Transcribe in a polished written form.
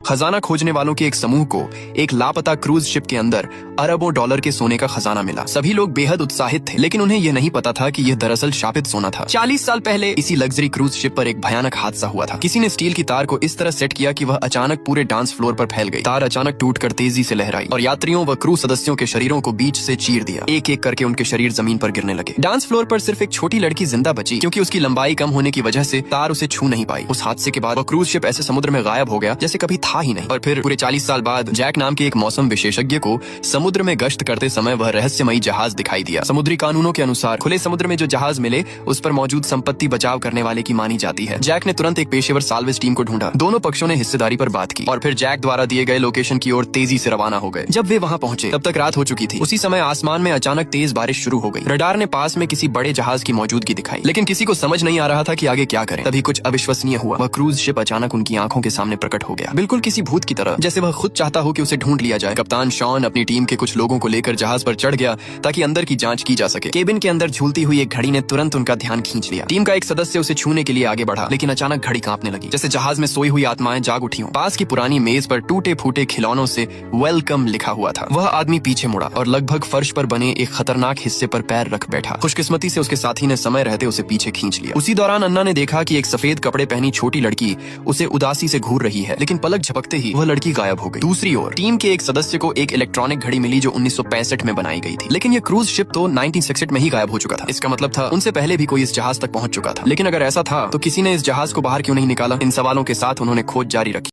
खजाना खोजने वालों के एक समूह को एक लापता क्रूज शिप के अंदर अरबों डॉलर के सोने का खजाना मिला। सभी लोग बेहद उत्साहित थे, लेकिन उन्हें यह नहीं पता था कि यह दरअसल शापित सोना था। 40 साल पहले इसी लग्जरी क्रूज शिप पर एक भयानक हादसा हुआ था। किसी ने स्टील की तार को इस तरह सेट किया कि वह अचानक पूरे डांस फ्लोर पर फैल गई। तार अचानक टूटकर तेजी से लहराई और यात्रियों व क्रू सदस्यों के शरीरों को बीच से चीर दिया। एक एक करके उनके शरीर जमीन पर गिरने लगे। डांस फ्लोर पर सिर्फ एक छोटी लड़की जिंदा बची, क्योंकि उसकी लंबाई कम होने की वजह से तार उसे छू नहीं पाई। उस हादसे के बाद वह क्रूज शिप ऐसे समुद्र में गायब हो गया जैसे कभी था ही नहीं। और फिर पूरे 40 साल बाद जैक नाम के एक मौसम विशेषज्ञ को समुद्र में गश्त करते समय वह रहस्यमयी जहाज दिखाई दिया। समुद्री कानूनों के अनुसार खुले समुद्र में जो जहाज मिले उस पर मौजूद संपत्ति बचाव करने वाले की मानी जाती है। जैक ने तुरंत एक पेशेवर साल्वेज टीम को ढूंढा। दोनों पक्षों ने हिस्सेदारी पर बात की और फिर जैक द्वारा दिए गए लोकेशन की ओर तेजी से रवाना हो गए। जब वे वहां पहुंचे तब तक रात हो चुकी थी। उसी समय आसमान में अचानक तेज बारिश शुरू हो गई। रडार ने पास में किसी बड़े जहाज की मौजूदगी दिखाई, लेकिन किसी को समझ नहीं आ रहा था कि आगे क्या करें। तभी कुछ अविश्वसनीय हुआ। वह क्रूज शिप अचानक उनकी आंखों के सामने प्रकट हो गया, बिल्कुल किसी भूत की तरह, जैसे वह खुद चाहता हो कि उसे ढूंढ लिया जाए। कप्तान शॉन अपनी टीम के कुछ लोगों को लेकर जहाज पर चढ़ गया ताकि अंदर की जांच की जा सके। केबिन के अंदर झूलती हुई एक घड़ी ने तुरंत उनका ध्यान खींच लिया। टीम का एक सदस्य उसे छूने के लिए आगे बढ़ा, लेकिन अचानक घड़ी कांपने लगी, जैसे जहाज में सोई हुई आत्माएं जाग उठी हों। पास की पुरानी मेज पर टूटे फूटे खिलौनों से वेलकम लिखा हुआ था। वह आदमी पीछे मुड़ा और लगभग फर्श पर बने एक खतरनाक हिस्से पर पैर रख बैठा। खुशकिस्मती से उसके साथी ने समय रहते उसे पीछे खींच लिया। उसी दौरान अन्ना ने देखा कि एक सफेद कपड़े पहनी छोटी लड़की उसे उदासी से घूर रही है, लेकिन पलक झपकते ही वह लड़की गायब हो गई। दूसरी ओर टीम के एक सदस्य को एक इलेक्ट्रॉनिक घड़ी मिली जो 1965 में बनाई गई थी, लेकिन यह क्रूज शिप तो 1966 में ही गायब हो चुका था। इसका मतलब था उनसे पहले भी कोई इस जहाज तक पहुंच चुका था। लेकिन अगर ऐसा था तो किसी ने इस जहाज को बाहर क्यों नहीं निकाला? इन सवालों के साथ उन्होंने खोज जारी रखी।